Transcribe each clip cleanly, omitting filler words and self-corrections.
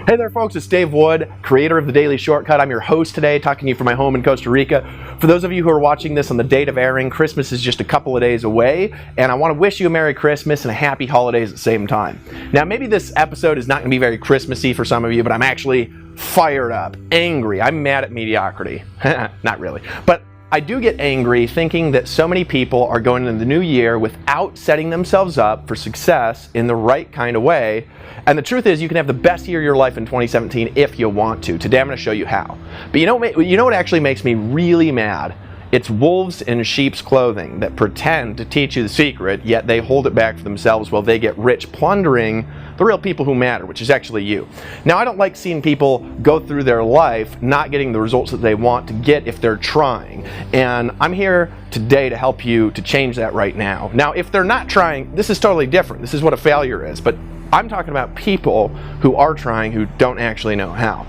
Hey there folks, it's Dave Wood, creator of The Daily Shortcut. I'm your host today, talking to you from my home in Costa Rica. For those of you who are watching this on the date of airing, Christmas is just a couple of days away, and I want to wish you a Merry Christmas and a Happy Holidays at the same time. Now, maybe this episode is not going to be very Christmassy for some of you, but I'm actually fired up, angry. I'm mad at mediocrity. Not really. But I do get angry thinking that so many people are going into the new year without setting themselves up for success in the right kind of way. And the truth is, you can have the best year of your life in 2017 if you want to. Today I'm going to show you how. But you know what actually makes me really mad? It's wolves in sheep's clothing that pretend to teach you the secret, yet they hold it back for themselves while they get rich plundering the real people who matter, which is actually you. Now, I don't like seeing people go through their life not getting the results that they want to get if they're trying. And I'm here today to help you to change that right now. Now, if they're not trying, this is totally different. This is what a failure is. But I'm talking about people who are trying who don't actually know how.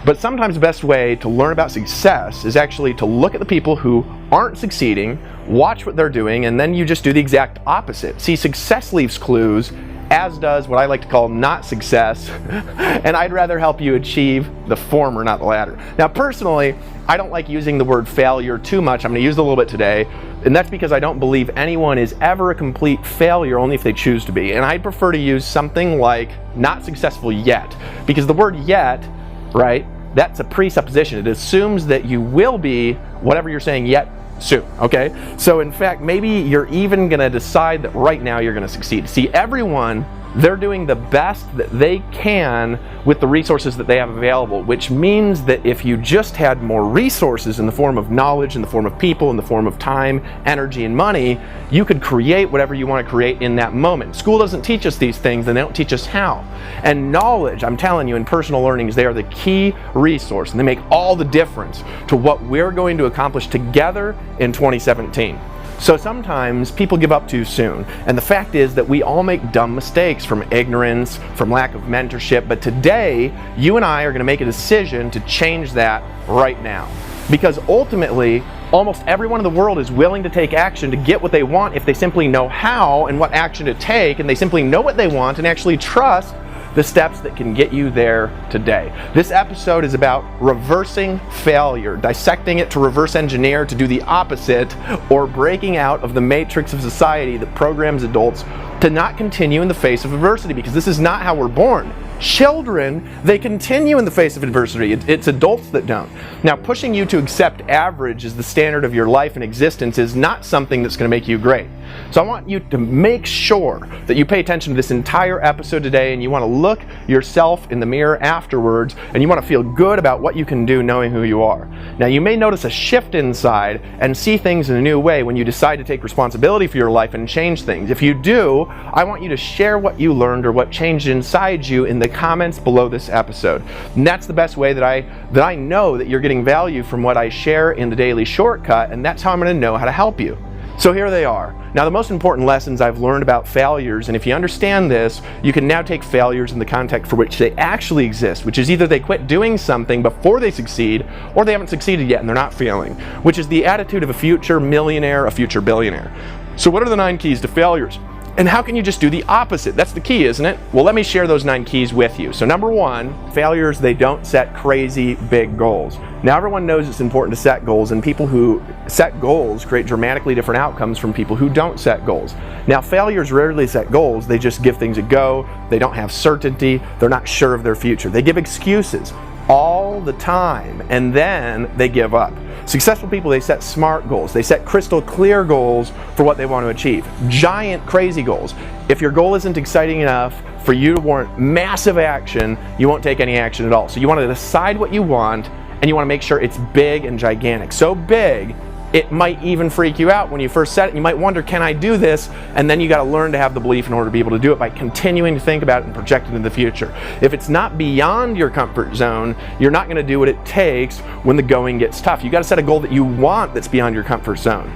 But sometimes the best way to learn about success is actually to look at the people who aren't succeeding, watch what they're doing, and then you just do the exact opposite. See, success leaves clues, as does what I like to call not success, and I'd rather help you achieve the former, not the latter. Now, personally, I don't like using the word failure too much. I'm going to use it a little bit today, and that's because I don't believe anyone is ever a complete failure, only if they choose to be. And I prefer to use something like not successful yet, because the word yet, right, that's a presupposition. It assumes that you will be whatever you're saying yet soon, okay? So in fact, maybe you're even gonna decide that right now you're gonna succeed. See, everyone, they're doing the best that they can with the resources that they have available, which means that if you just had more resources in the form of knowledge, in the form of people, in the form of time, energy, and money, you could create whatever you want to create in that moment. School doesn't teach us these things, and they don't teach us how. And knowledge, I'm telling you, in personal learnings, they are the key resource, and they make all the difference to what we're going to accomplish together in 2017. So sometimes people give up too soon, and the fact is that we all make dumb mistakes from ignorance, from lack of mentorship, but today you and I are going to make a decision to change that right now. Because ultimately, almost everyone in the world is willing to take action to get what they want if they simply know how and what action to take, and they simply know what they want and actually trust the steps that can get you there today. This episode is about reversing failure, dissecting it to reverse engineer to do the opposite, or breaking out of the matrix of society that programs adults to not continue in the face of adversity, because this is not how we're born. Children, they continue in the face of adversity. It's adults that don't. Now, pushing you to accept average as the standard of your life and existence is not something that's going to make you great. So I want you to make sure that you pay attention to this entire episode today, and you want to look yourself in the mirror afterwards, and you want to feel good about what you can do knowing who you are. Now, you may notice a shift inside and see things in a new way when you decide to take responsibility for your life and change things. If you do, I want you to share what you learned or what changed inside you in the comments below this episode. And that's the best way that I know that you're getting value from what I share in the Daily Shortcut, and that's how I'm going to know how to help you. So here they are. Now, the most important lessons I've learned about failures, and if you understand this, you can now take failures in the context for which they actually exist, which is either they quit doing something before they succeed, or they haven't succeeded yet and they're not failing, which is the attitude of a future millionaire, a future billionaire. So what are the 9 keys to failures? And how can you just do the opposite? That's the key, isn't it? Well, let me share those 9 keys with you. So number 1, failures, they don't set crazy big goals. Now, everyone knows it's important to set goals, and people who set goals create dramatically different outcomes from people who don't set goals. Now, failures rarely set goals. They just give things a go. They don't have certainty. They're not sure of their future. They give excuses all the time, and then they give up. Successful people, they set smart goals. They set crystal clear goals for what they want to achieve. Giant, crazy goals. If your goal isn't exciting enough for you to warrant massive action, you won't take any action at all. So you want to decide what you want, and you want to make sure it's big and gigantic. So big, it might even freak you out when you first set it. You might wonder, can I do this? And then you got to learn to have the belief in order to be able to do it by continuing to think about it and project it into the future. If it's not beyond your comfort zone, you're not going to do what it takes when the going gets tough. You got to set a goal that you want that's beyond your comfort zone.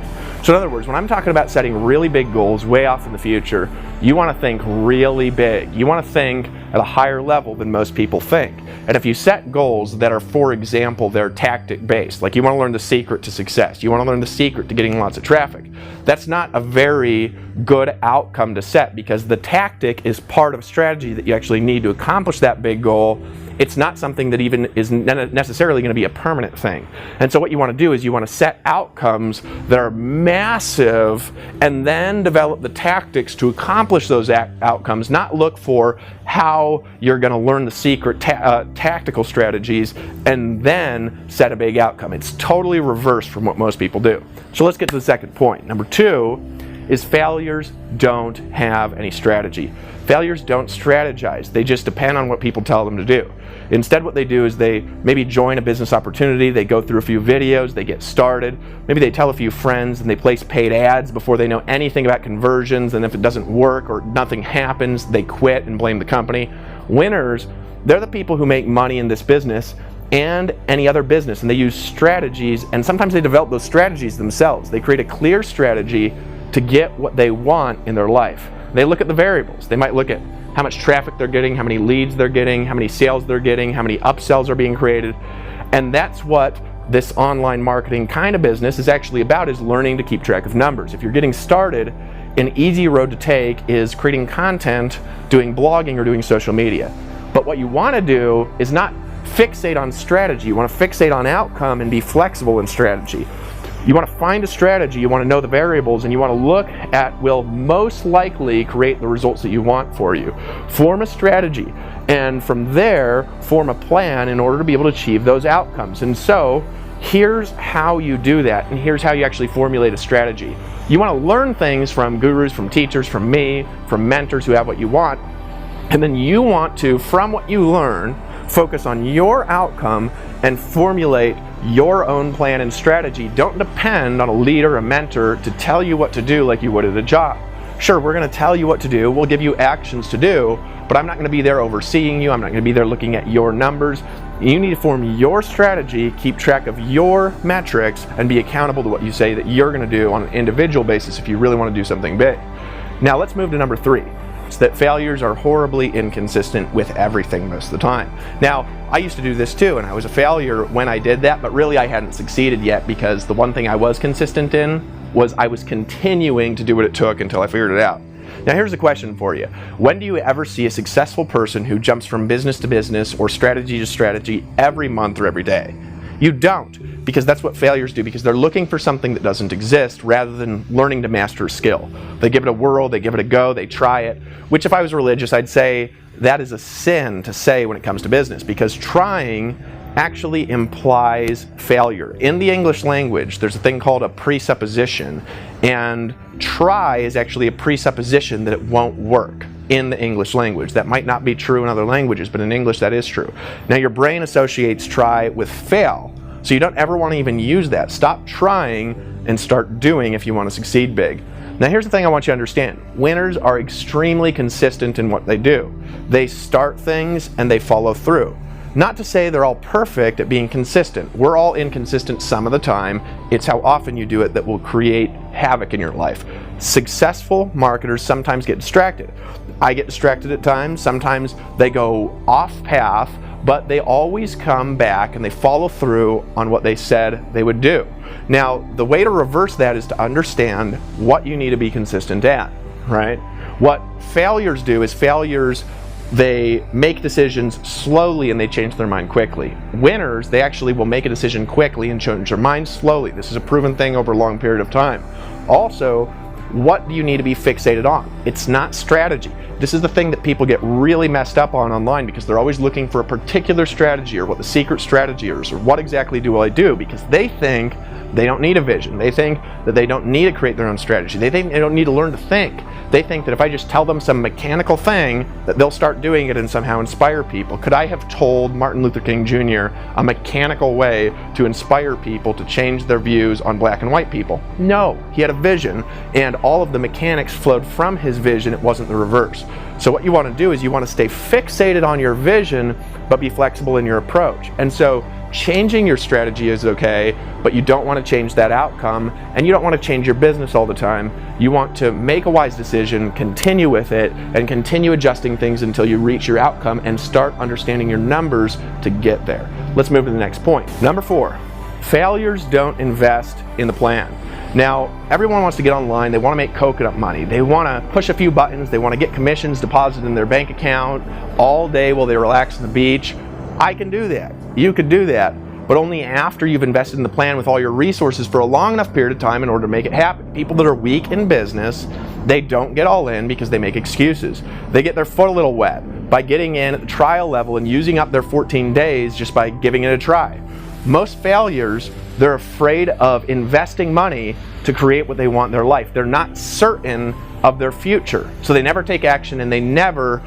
So in other words, when I'm talking about setting really big goals way off in the future, you want to think really big. You want to think at a higher level than most people think. And if you set goals that are, for example, they're tactic based, like you want to learn the secret to success, you want to learn the secret to getting lots of traffic, that's not a very good outcome to set, because the tactic is part of strategy that you actually need to accomplish that big goal. It's not something that even is necessarily going to be a permanent thing. And so what you want to do is you want to set outcomes that are massive and then develop the tactics to accomplish those outcomes, not look for how you're going to learn the secret tactical strategies and then set a big outcome. It's totally reversed from what most people do. So let's get to the second point. Number 2 is failures don't have any strategy. Failures don't strategize. They just depend on what people tell them to do. Instead, what they do is they maybe join a business opportunity, they go through a few videos, they get started, maybe they tell a few friends and they place paid ads before they know anything about conversions, and if it doesn't work or nothing happens, they quit and blame the company. Winners, they're the people who make money in this business and any other business, and they use strategies, and sometimes they develop those strategies themselves. They create a clear strategy to get what they want in their life. They look at the variables. They might look at how much traffic they're getting, how many leads they're getting, how many sales they're getting, how many upsells are being created. And that's what this online marketing kind of business is actually about, is learning to keep track of numbers. If you're getting started, an easy road to take is creating content, doing blogging, or doing social media. But what you want to do is not fixate on strategy. You want to fixate on outcome and be flexible in strategy. You want to find a strategy, you want to know the variables, and you want to look at will most likely create the results that you want for you. Form a strategy, and from there, form a plan in order to be able to achieve those outcomes. And so, here's how you do that, and here's how you actually formulate a strategy. You want to learn things from gurus, from teachers, from me, from mentors who have what you want, and then you want to, from what you learn, focus on your outcome and formulate your own plan and strategy. Don't depend on a leader, a mentor, to tell you what to do like you would at a job. Sure, we're going to tell you what to do, we'll give you actions to do, but I'm not going to be there overseeing you, I'm not going to be there looking at your numbers. You need to form your strategy, keep track of your metrics, and be accountable to what you say that you're going to do on an individual basis if you really want to do something big. Now let's move to number 3. It's that failures are horribly inconsistent with everything most of the time. Now, I used to do this too, and I was a failure when I did that, but really I hadn't succeeded yet, because the one thing I was consistent in was I was continuing to do what it took until I figured it out. Now here's a question for you. When do you ever see a successful person who jumps from business to business or strategy to strategy every month or every day? You don't, because that's what failures do, because they're looking for something that doesn't exist rather than learning to master a skill. They give it a whirl, they give it a go, they try it, which if I was religious, I'd say that is a sin to say when it comes to business, because trying actually implies failure. In the English language, there's a thing called a presupposition, and try is actually a presupposition that it won't work in the English language. That might not be true in other languages, but in English that is true. Now your brain associates try with fail, so you don't ever want to even use that. Stop trying and start doing if you want to succeed big. Now here's the thing I want you to understand. Winners are extremely consistent in what they do. They start things and they follow through. Not to say they're all perfect at being consistent. We're all inconsistent some of the time. It's how often you do it that will create havoc in your life. Successful marketers sometimes get distracted. I get distracted at times. Sometimes they go off path, but they always come back and they follow through on what they said they would do. Now, the way to reverse that is to understand what you need to be consistent at, right? What failures do is they make decisions slowly and they change their mind quickly. Winners, they actually will make a decision quickly and change their mind slowly. This is a proven thing over a long period of time. Also, what do you need to be fixated on? It's not strategy. This is the thing that people get really messed up on online, because they're always looking for a particular strategy or what the secret strategy is, or what exactly do I do, because they think they don't need a vision. They think that they don't need to create their own strategy. They think they don't need to learn to think. They think that if I just tell them some mechanical thing, that they'll start doing it and somehow inspire people. Could I have told Martin Luther King Jr. a mechanical way to inspire people to change their views on black and white people? No, he had a vision, and all of the mechanics flowed from his vision. It wasn't the reverse. So what you want to do is you want to stay fixated on your vision, but be flexible in your approach. And so changing your strategy is okay, but you don't want to change that outcome, and you don't want to change your business all the time. You want to make a wise decision, continue with it, and continue adjusting things until you reach your outcome and start understanding your numbers to get there. Let's move to the next point. Number 4, failures don't invest in the plan. Now, everyone wants to get online, they want to make coconut money. They want to push a few buttons, they want to get commissions deposited in their bank account all day while they relax on the beach. I can do that. You could do that, but only after you've invested in the plan with all your resources for a long enough period of time in order to make it happen. People that are weak in business, they don't get all in because they make excuses. They get their foot a little wet by getting in at the trial level and using up their 14 days just by giving it a try. Most failures, they're afraid of investing money to create what they want in their life. They're not certain of their future, so they never take action and they never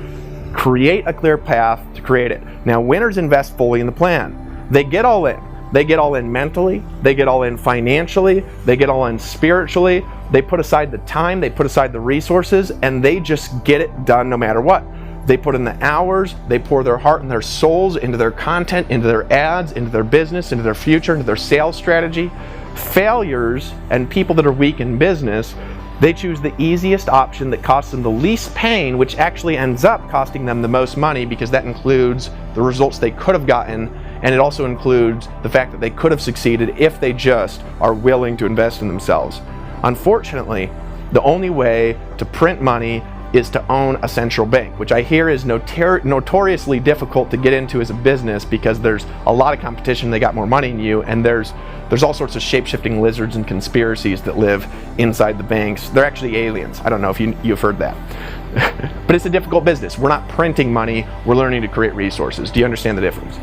create a clear path to create it. Now, winners invest fully in the plan. They get all in. They get all in mentally, they get all in financially, they get all in spiritually. They put aside the time, they put aside the resources, and they just get it done no matter what. They put in the hours, they pour their heart and their souls into their content, into their ads, into their business, into their future, into their sales strategy. Failures and people that are weak in business, they choose the easiest option that costs them the least pain, which actually ends up costing them the most money, because that includes the results they could have gotten, and it also includes the fact that they could have succeeded if they just are willing to invest in themselves. Unfortunately, the only way to print money is to own a central bank, which I hear is notoriously difficult to get into as a business because there's a lot of competition, they got more money than you, and there's all sorts of shape-shifting lizards and conspiracies that live inside the banks. They're actually aliens. I don't know if you've heard that. But it's a difficult business. We're not printing money, we're learning to create resources. Do you understand the difference?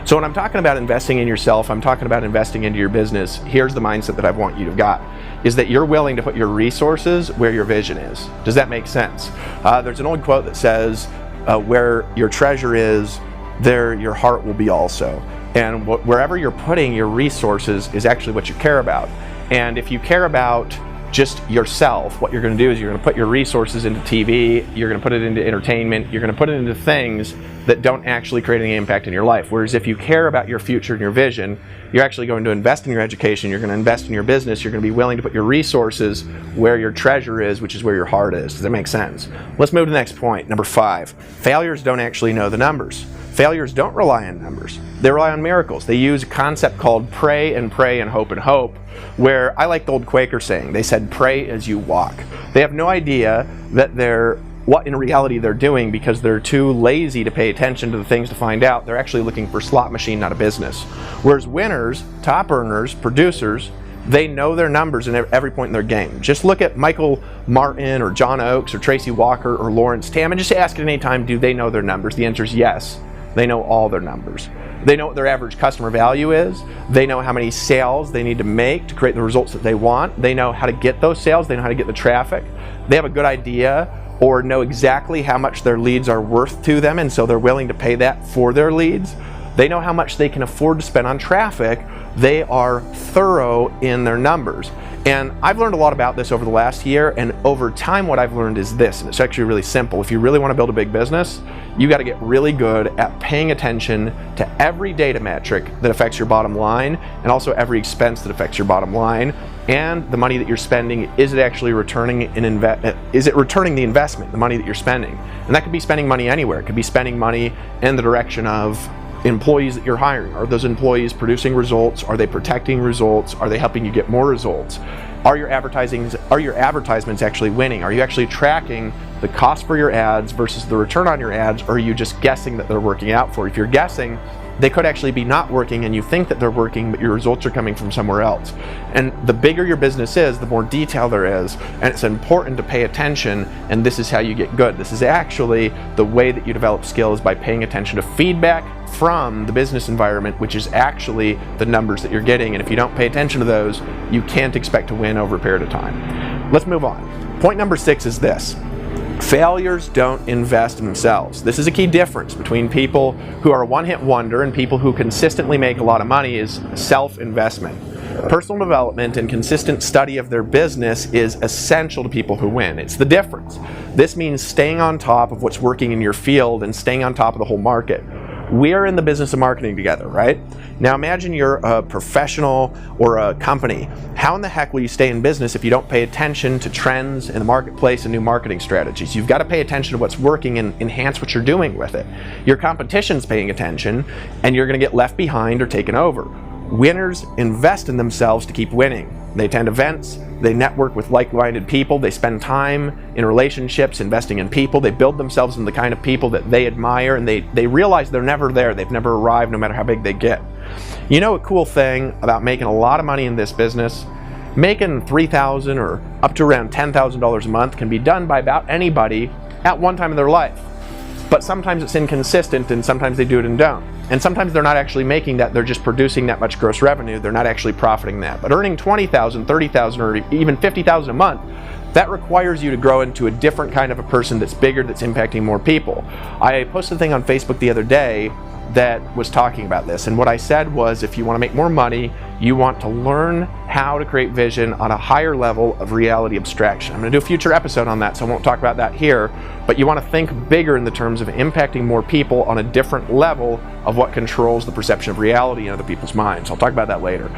So when I'm talking about investing in yourself, I'm talking about investing into your business. Here's the mindset that I want you to have got, is that you're willing to put your resources where your vision is. Does that make sense? There's an old quote that says, where your treasure is, there your heart will be also. And wherever you're putting your resources is actually what you care about. And if you care about just yourself, what you're going to do is you're going to put your resources into TV, you're going to put it into entertainment, you're going to put it into things that don't actually create any impact in your life. Whereas if you care about your future and your vision, you're actually going to invest in your education, you're going to invest in your business, you're going to be willing to put your resources where your treasure is, which is where your heart is. Does that make sense? Let's move to the next point, number 5. Failures don't actually know the numbers. Failures don't rely on numbers. They rely on miracles. They use a concept called pray and hope, where I like the old Quaker saying, they said, pray as you walk. They have no idea that what in reality they're doing because they're too lazy to pay attention to the things to find out. They're actually looking for a slot machine, not a business. Whereas winners, top earners, producers, they know their numbers in every point in their game. Just look at Michael Martin or John Oakes or Tracy Walker or Lawrence Tam and just ask at any time, do they know their numbers? The answer is yes. They know all their numbers. They know what their average customer value is. They know how many sales they need to make to create the results that they want. They know how to get those sales. They know how to get the traffic. They have a good idea or know exactly how much their leads are worth to them, and so they're willing to pay that for their leads. They know how much they can afford to spend on traffic. They are thorough in their numbers. And I've learned a lot about this over the last year, and over time what I've learned is this, and it's actually really simple. If you really want to build a big business, you got to get really good at paying attention to every data metric that affects your bottom line, and also every expense that affects your bottom line, and the money that you're spending, is it actually returning the investment, the money that you're spending? And that could be spending money anywhere. It could be spending money in the direction of employees that you're hiring. Are those employees producing results? Are they protecting results? Are they helping you get more results? Are your advertisements actually winning? Are you actually tracking the cost for your ads versus the return on your ads, or are you just guessing that they're working out for you? If you're guessing, they could actually be not working and you think that they're working, but your results are coming from somewhere else. And the bigger your business is, the more detail there is, and it's important to pay attention, and this is how you get good. This is actually the way that you develop skills, by paying attention to feedback from the business environment, which is actually the numbers that you're getting. And if you don't pay attention to those, you can't expect to win over a period of time. Let's move on. Point number 6 is this. Failures don't invest in themselves. This is a key difference between people who are a one-hit wonder and people who consistently make a lot of money, is self-investment. Personal development and consistent study of their business is essential to people who win. It's the difference. This means staying on top of what's working in your field and staying on top of the whole market. We're in the business of marketing together, right? Now imagine you're a professional or a company. How in the heck will you stay in business if you don't pay attention to trends in the marketplace and new marketing strategies? You've got to pay attention to what's working and enhance what you're doing with it. Your competition's paying attention, and you're going to get left behind or taken over. Winners invest in themselves to keep winning. They attend events, they network with like-minded people, they spend time in relationships investing in people, they build themselves into the kind of people that they admire, and they realize they're never there, they've never arrived no matter how big they get. You know a cool thing about making a lot of money in this business? Making $3,000 or up to around $10,000 a month can be done by about anybody at one time in their life. But sometimes it's inconsistent, and sometimes they do it and don't. And sometimes they're not actually making that, they're just producing that much gross revenue, they're not actually profiting that. But earning $20,000, $30,000, or even $50,000 a month, that requires you to grow into a different kind of a person that's bigger, that's impacting more people. I posted a thing on Facebook the other day that was talking about this, and what I said was, if you want to make more money, you want to learn how to create vision on a higher level of reality abstraction. I'm going to do a future episode on that, so I won't talk about that here, but you want to think bigger in the terms of impacting more people on a different level of what controls the perception of reality in other people's minds. I'll talk about that later.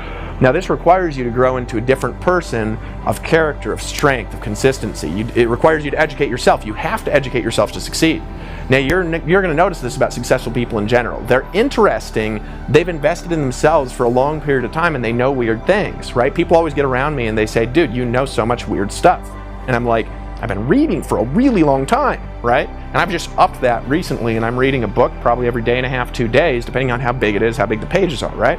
Now this requires you to grow into a different person of character, of strength, of consistency. It requires you to educate yourself. You have to educate yourself to succeed. Now you're going to notice this about successful people in general. They're interesting, they've invested in themselves for a long period of time, and they know weird things, right? People always get around me and they say, dude, you know so much weird stuff. And I'm like, I've been reading for a really long time, right? And I've just upped that recently, and I'm reading a book probably every day and a half, 2 days, depending on how big it is, how big the pages are, right?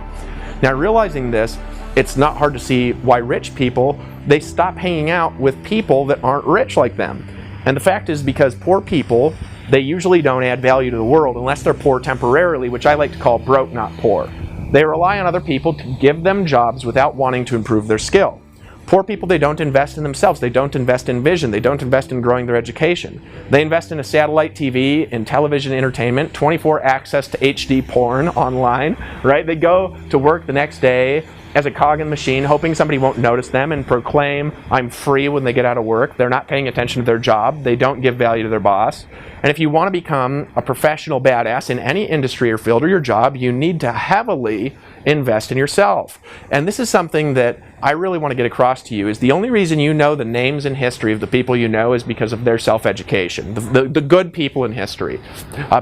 Now realizing this, it's not hard to see why rich people, they stop hanging out with people that aren't rich like them. And the fact is because poor people, they usually don't add value to the world unless they're poor temporarily, which I like to call broke, not poor. They rely on other people to give them jobs without wanting to improve their skill. Poor people, they don't invest in themselves. They don't invest in vision. They don't invest in growing their education. They invest in a satellite TV, in television entertainment, 24 access to HD porn online, right? They go to work the next day as a cog in the machine, hoping somebody won't notice them and proclaim, I'm free when they get out of work. They're not paying attention to their job. They don't give value to their boss. And if you want to become a professional badass in any industry or field or your job, you need to heavily invest in yourself. And this is something that I really want to get across to you, is the only reason you know the names and history of the people you know is because of their self-education. The good people in history.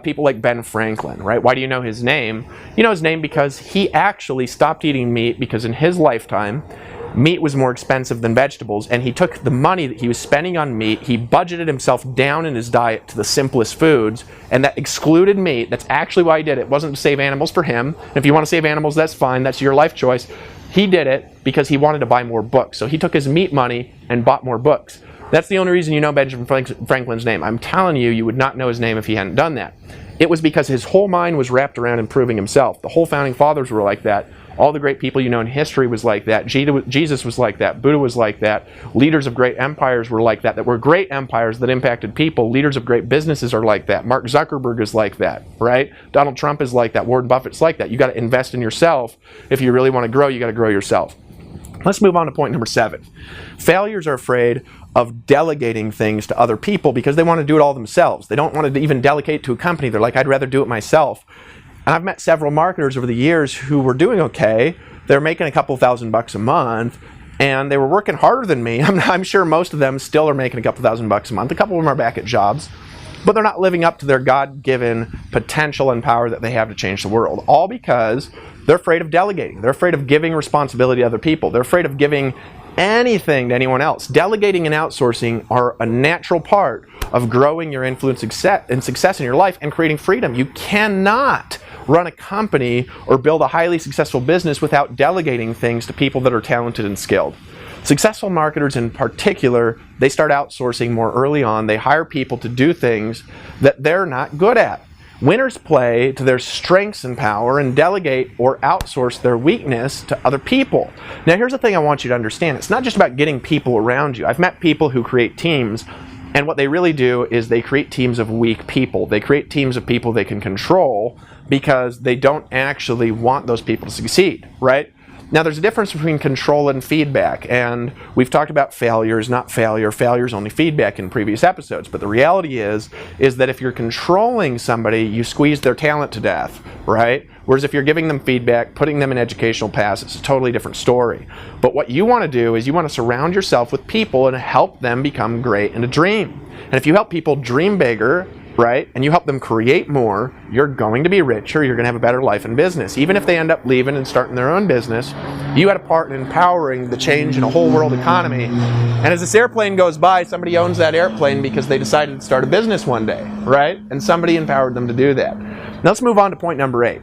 People like Ben Franklin, right? Why do you know his name? You know his name because he actually stopped eating meat because in his lifetime, meat was more expensive than vegetables, and he took the money that he was spending on meat, he budgeted himself down in his diet to the simplest foods, and that excluded meat. That's actually why he did it. It wasn't to save animals for him. And if you want to save animals, that's fine. That's your life choice. He did it because he wanted to buy more books. So he took his meat money and bought more books. That's the only reason you know Benjamin Franklin's name. I'm telling you, you would not know his name if he hadn't done that. It was because his whole mind was wrapped around improving himself. The whole founding fathers were like that. All the great people you know in history was like that. Jesus was like that. Buddha was like that. Leaders of great empires were like that were great empires that impacted people. Leaders of great businesses are like that. Mark Zuckerberg is like that, right? Donald Trump is like that. Warren Buffett's like that. You got to invest in yourself. If you really want to grow, you got to grow yourself. Let's move on to point number 7. Failures are afraid of delegating things to other people because they want to do it all themselves. They don't want to even delegate to a company. They're like, I'd rather do it myself. And I've met several marketers over the years who were doing okay. They're making a couple $1,000 a month, and they were working harder than me. I'm sure most of them still are making a couple $1,000 a month. A couple of them are back at jobs, but they're not living up to their God-given potential and power that they have to change the world. All because they're afraid of delegating. They're afraid of giving responsibility to other people. They're afraid of giving anything to anyone else. Delegating and outsourcing are a natural part of growing your influence and success in your life and creating freedom. You cannot run a company or build a highly successful business without delegating things to people that are talented and skilled. Successful marketers in particular, they start outsourcing more early on. They hire people to do things that they're not good at. Winners play to their strengths and power and delegate or outsource their weakness to other people. Now here's the thing I want you to understand. It's not just about getting people around you. I've met people who create teams, and what they really do is they create teams of weak people. They create teams of people they can control because they don't actually want those people to succeed, right? Now, there's a difference between control and feedback, and we've talked about failures, not failure. Failure is only feedback in previous episodes, but the reality is that if you're controlling somebody, you squeeze their talent to death, right? Whereas if you're giving them feedback, putting them in educational paths, it's a totally different story. But what you want to do is you want to surround yourself with people and help them become great and to dream. And if you help people dream bigger, right, and you help them create more, you're going to be richer, you're going to have a better life in business. Even if they end up leaving and starting their own business, you had a part in empowering the change in a whole world economy. And as this airplane goes by, somebody owns that airplane because they decided to start a business one day, right? And somebody empowered them to do that. Now let's move on to point number 8.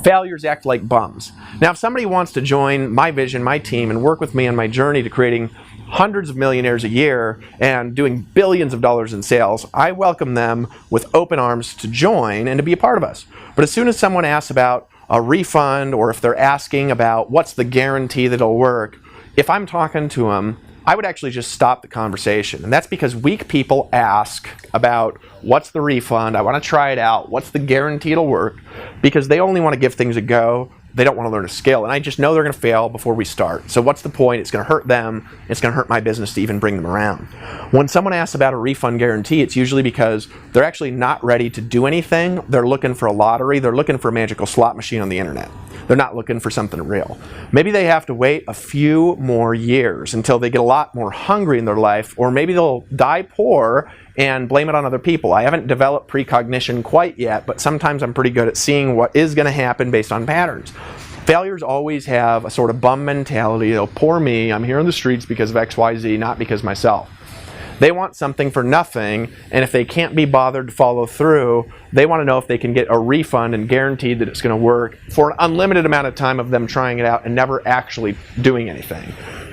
Failures act like bums. Now, if somebody wants to join my vision, my team, and work with me on my journey to creating hundreds of millionaires a year and doing billions of dollars in sales, I welcome them with open arms to join and to be a part of us. But as soon as someone asks about a refund, or if they're asking about what's the guarantee that it'll work, if I'm talking to them, I would actually just stop the conversation. And that's because weak people ask about what's the refund, I want to try it out, what's the guarantee it'll work, because they only want to give things a go. They don't want to learn a skill, and I just know they're going to fail before we start. So what's the point? It's going to hurt them. It's going to hurt my business to even bring them around. When someone asks about a refund guarantee, it's usually because they're actually not ready to do anything. They're looking for a lottery. They're looking for a magical slot machine on the internet. They're not looking for something real. Maybe they have to wait a few more years until they get a lot more hungry in their life, or maybe they'll die poor and blame it on other people. I haven't developed precognition quite yet, but sometimes I'm pretty good at seeing what is going to happen based on patterns. Failures always have a sort of bum mentality. Oh, poor me, I'm here on the streets because of XYZ, not because myself. They want something for nothing, and if they can't be bothered to follow through, they want to know if they can get a refund and guaranteed that it's going to work for an unlimited amount of time of them trying it out and never actually doing anything.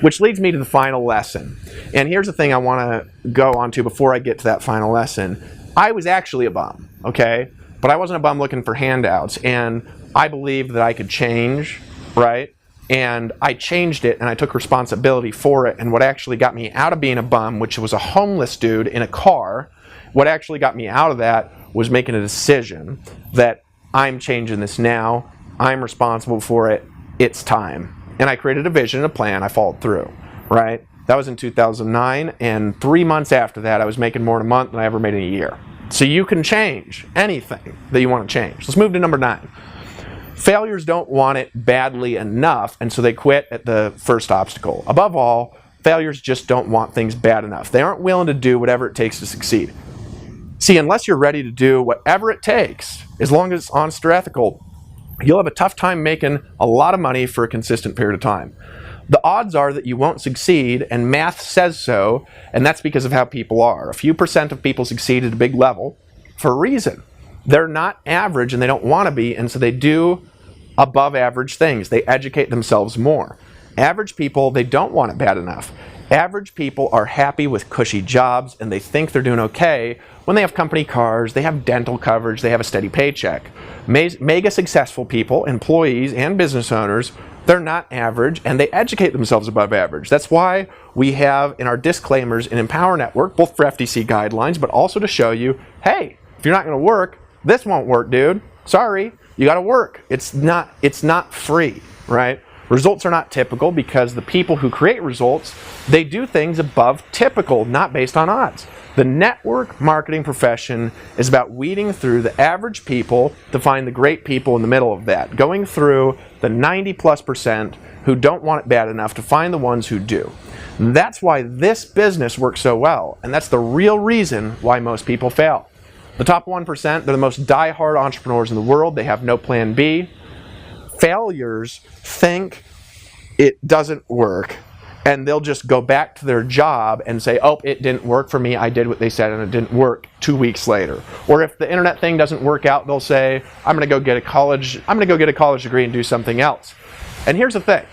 Which leads me to the final lesson. And here's the thing I want to go on to before I get to that final lesson. I was actually a bum, okay? But I wasn't a bum looking for handouts, and I believed that I could change, right? And I changed it, and I took responsibility for it. And what actually got me out of being a bum, which was a homeless dude in a car, what actually got me out of that was making a decision that I'm changing this now. I'm responsible for it. It's time. And I created a vision and a plan. I followed through, right? That was in 2009, and 3 months after that, I was making more in a month than I ever made in a year. So you can change anything that you want to change. Let's move to number 9. Failures don't want it badly enough, and so they quit at the first obstacle. Above all, failures just don't want things bad enough. They aren't willing to do whatever it takes to succeed. See, unless you're ready to do whatever it takes, as long as it's honest or ethical, you'll have a tough time making a lot of money for a consistent period of time. The odds are that you won't succeed, and math says so, and that's because of how people are. A few % of people succeed at a big level for a reason. They're not average, and they don't want to be, and so they do above average things. They educate themselves more. Average people, they don't want it bad enough. Average people are happy with cushy jobs, and they think they're doing okay when they have company cars, they have dental coverage, they have a steady paycheck. Mega successful people, employees and business owners, they're not average, and they educate themselves above average. That's why we have in our disclaimers in Empower Network, both for FTC guidelines, but also to show you, hey, if you're not going to work, this won't work, dude. Sorry. You got to work. It's not free, right? Results are not typical because the people who create results, they do things above typical, not based on odds. The network marketing profession is about weeding through the average people to find the great people in the middle of that, going through the 90+% who don't want it bad enough to find the ones who do. And that's why this business works so well, and that's the real reason why most people fail. The top 1%, they're the most die-hard entrepreneurs in the world. They have no plan B. Failures think it doesn't work, and they'll just go back to their job and say, oh, it didn't work for me. I did what they said, and it didn't work 2 weeks later. Or if the internet thing doesn't work out, they'll say, I'm going to go get a college degree and do something else. And here's the thing.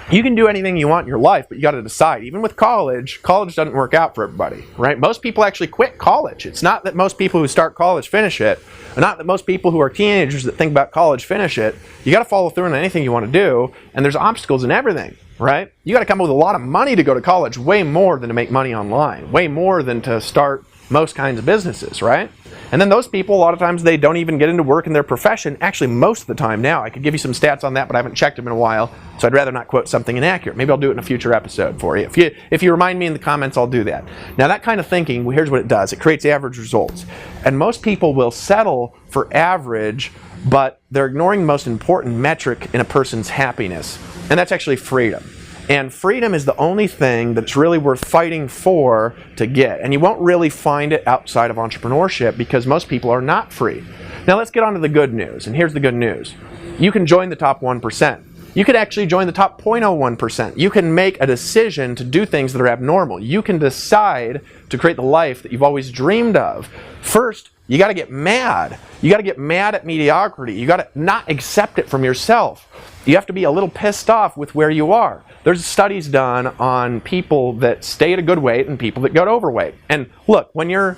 You can do anything you want in your life, but you got to decide. Even with college doesn't work out for everybody, right? Most people actually quit college. It's not that most people who start college finish it, and not that most people who are teenagers that think about college finish it. You got to follow through on anything you want to do, and there's obstacles in everything, right? You got to come up with a lot of money to go to college, way more than to make money online, way more than to start most kinds of businesses, right? And then those people, a lot of times, they don't even get into work in their profession. Actually, most of the time now. I could give you some stats on that, but I haven't checked them in a while, so I'd rather not quote something inaccurate. Maybe I'll do it in a future episode for you. If you remind me in the comments, I'll do that. Now, that kind of thinking, well, here's what it does. It creates average results. And most people will settle for average, but they're ignoring the most important metric in a person's happiness, and that's actually freedom. And freedom is the only thing that's really worth fighting for to get. And you won't really find it outside of entrepreneurship because most people are not free. Now let's get on to the good news. And here's the good news. You can join the top 1%. You could actually join the top 0.01%. You can make a decision to do things that are abnormal. You can decide to create the life that you've always dreamed of. First, you got to get mad. You got to get mad at mediocrity. You got to not accept it from yourself. You have to be a little pissed off with where you are. There's studies done on people that stay at a good weight and people that get overweight. And look, when you're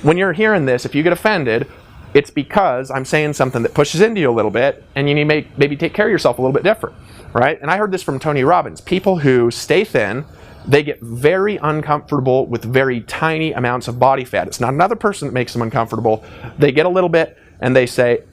hearing this, if you get offended, it's because I'm saying something that pushes into you a little bit, and you need to maybe take care of yourself a little bit different, right? And I heard this from Tony Robbins. People who stay thin, they get very uncomfortable with very tiny amounts of body fat. It's not another person that makes them uncomfortable. They get a little bit and they say,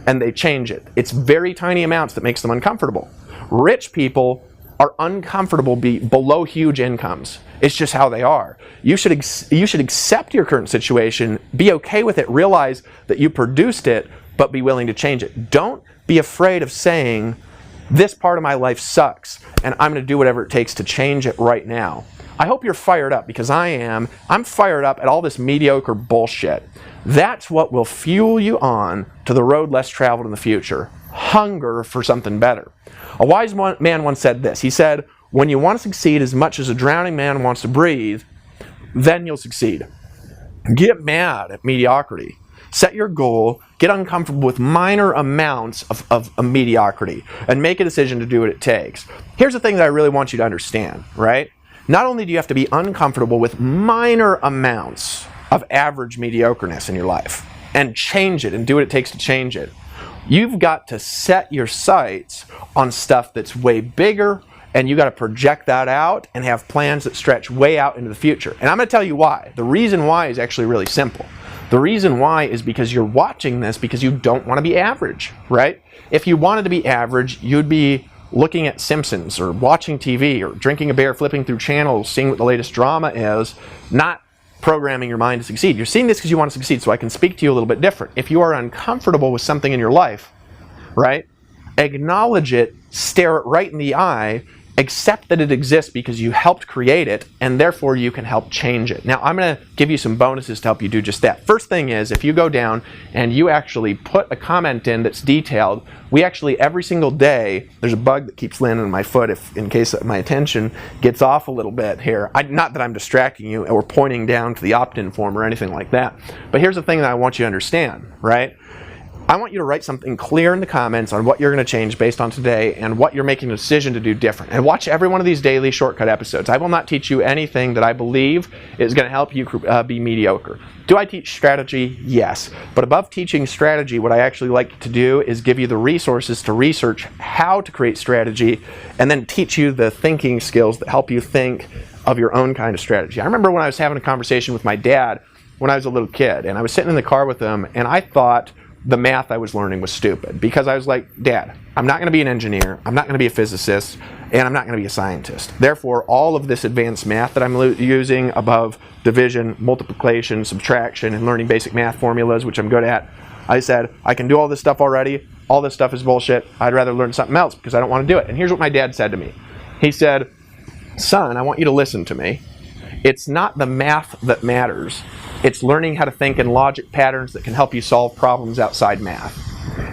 and they change it. It's very tiny amounts that makes them uncomfortable. Rich people are uncomfortable below huge incomes. It's just how they are. You should accept your current situation, be okay with it, realize that you produced it, but be willing to change it. Don't be afraid of saying, this part of my life sucks, and I'm going to do whatever it takes to change it right now. I hope you're fired up, because I am. I'm fired up at all this mediocre bullshit. That's what will fuel you on to the road less traveled in the future. Hunger for something better. A wise man once said this. He said, when you want to succeed as much as a drowning man wants to breathe, then you'll succeed. Get mad at mediocrity. Set your goal, get uncomfortable with minor amounts of mediocrity, and make a decision to do what it takes. Here's the thing that I really want you to understand, right? Not only do you have to be uncomfortable with minor amounts of average mediocreness in your life, and change it and do what it takes to change it, you've got to set your sights on stuff that's way bigger, and you got to project that out and have plans that stretch way out into the future. And I'm going to tell you why. The reason why is actually really simple. The reason why is because you're watching this because you don't want to be average, right? If you wanted to be average, you'd be looking at Simpsons or watching TV or drinking a beer, flipping through channels, seeing what the latest drama is, not programming your mind to succeed. You're seeing this because you want to succeed, so I can speak to you a little bit different. If you are uncomfortable with something in your life, right, acknowledge it, stare it right in the eye, accept that it exists because you helped create it, and therefore you can help change it. Now, I'm going to give you some bonuses to help you do just that. First thing is, if you go down and you actually put a comment in that's detailed, we actually, every single day, there's a bug that keeps landing on my foot in case my attention gets off a little bit here. Not that I'm distracting you or pointing down to the opt-in form or anything like that, but here's the thing that I want you to understand, right? I want you to write something clear in the comments on what you're going to change based on today and what you're making a decision to do different. And watch every one of these daily shortcut episodes. I will not teach you anything that I believe is going to help you be mediocre. Do I teach strategy? Yes. But above teaching strategy, what I actually like to do is give you the resources to research how to create strategy and then teach you the thinking skills that help you think of your own kind of strategy. I remember when I was having a conversation with my dad when I was a little kid, and I was sitting in the car with him, and I thought the math I was learning was stupid because I was like, Dad, I'm not going to be an engineer, I'm not going to be a physicist, and I'm not going to be a scientist. Therefore, all of this advanced math that I'm using above division, multiplication, subtraction, and learning basic math formulas, which I'm good at, I said, I can do all this stuff already. All this stuff is bullshit. I'd rather learn something else because I don't want to do it. And here's what my dad said to me. He said, son, I want you to listen to me. It's not the math that matters. It's learning how to think in logic patterns that can help you solve problems outside math.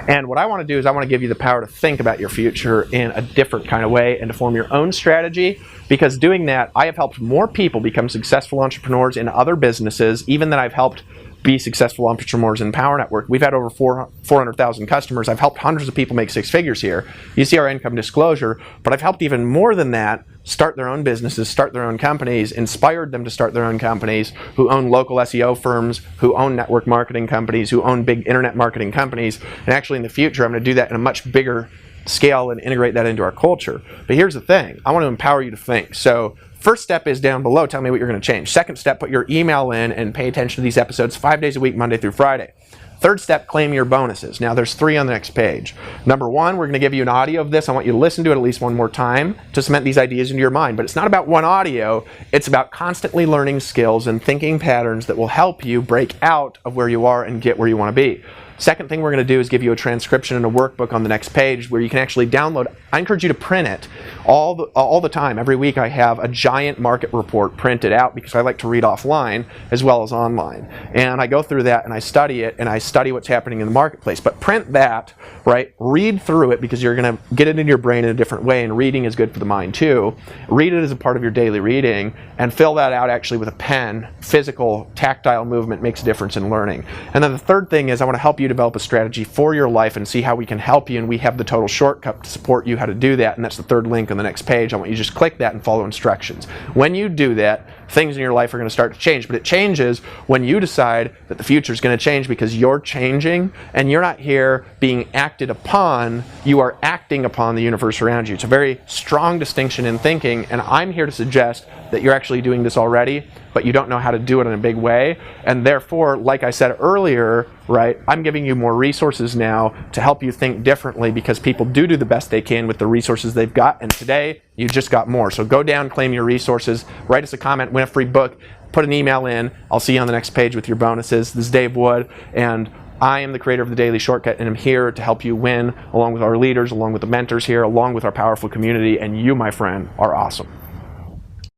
And what I want to do is I want to give you the power to think about your future in a different kind of way and to form your own strategy, because doing that, I have helped more people become successful entrepreneurs in other businesses, even than I've helped be successful entrepreneurs in Power Network. We've had over 400,000 customers. I've helped hundreds of people make six figures here. You see our income disclosure, but I've helped even more than that start their own businesses, start their own companies, inspired them to start their own companies, who own local SEO firms, who own network marketing companies, who own big internet marketing companies. And actually in the future, I'm going to do that in a much bigger scale and integrate that into our culture. But here's the thing. I want to empower you to think. So First step is down below, tell me what you're going to change. Second step, put your email in and pay attention to these episodes 5 days a week, Monday through Friday. Third step, claim your bonuses. Now there's 3 on the next page. Number 1, we're going to give you an audio of this. I want you to listen to it at least one more time to cement these ideas into your mind. But it's not about one audio. It's about constantly learning skills and thinking patterns that will help you break out of where you are and get where you want to be. Second thing we're going to do is give you a transcription and a workbook on the next page where you can actually download. I encourage you to print it all the time. Every week I have a giant market report printed out because I like to read offline as well as online. And I go through that and I study it and I study what's happening in the marketplace. But print that, right? Read through it because you're going to get it in your brain in a different way, and reading is good for the mind too. Read it as a part of your daily reading and fill that out actually with a pen. Physical, tactile movement makes a difference in learning. And then the third thing is I want to help you develop a strategy for your life and see how we can help you, and we have the total shortcut to support you how to do that, and that's the third link on the next page. I want you to just click that and follow instructions. When you do that, things in your life are going to start to change, but it changes when you decide that the future is going to change because you're changing and you're not here being acted upon, you are acting upon the universe around you. It's a very strong distinction in thinking, and I'm here to suggest that you're actually doing this already, but you don't know how to do it in a big way, and therefore, like I said earlier, right, I'm giving you more resources now to help you think differently because people do the best they can with the resources they've got, and today you just got more. So go down, claim your resources, write us a comment, win a free book, put an email in. I'll see you on the next page with your bonuses. This is Dave Wood, and I am the creator of The Daily Shortcut, and I'm here to help you win along with our leaders, along with the mentors here, along with our powerful community, and you, my friend, are awesome.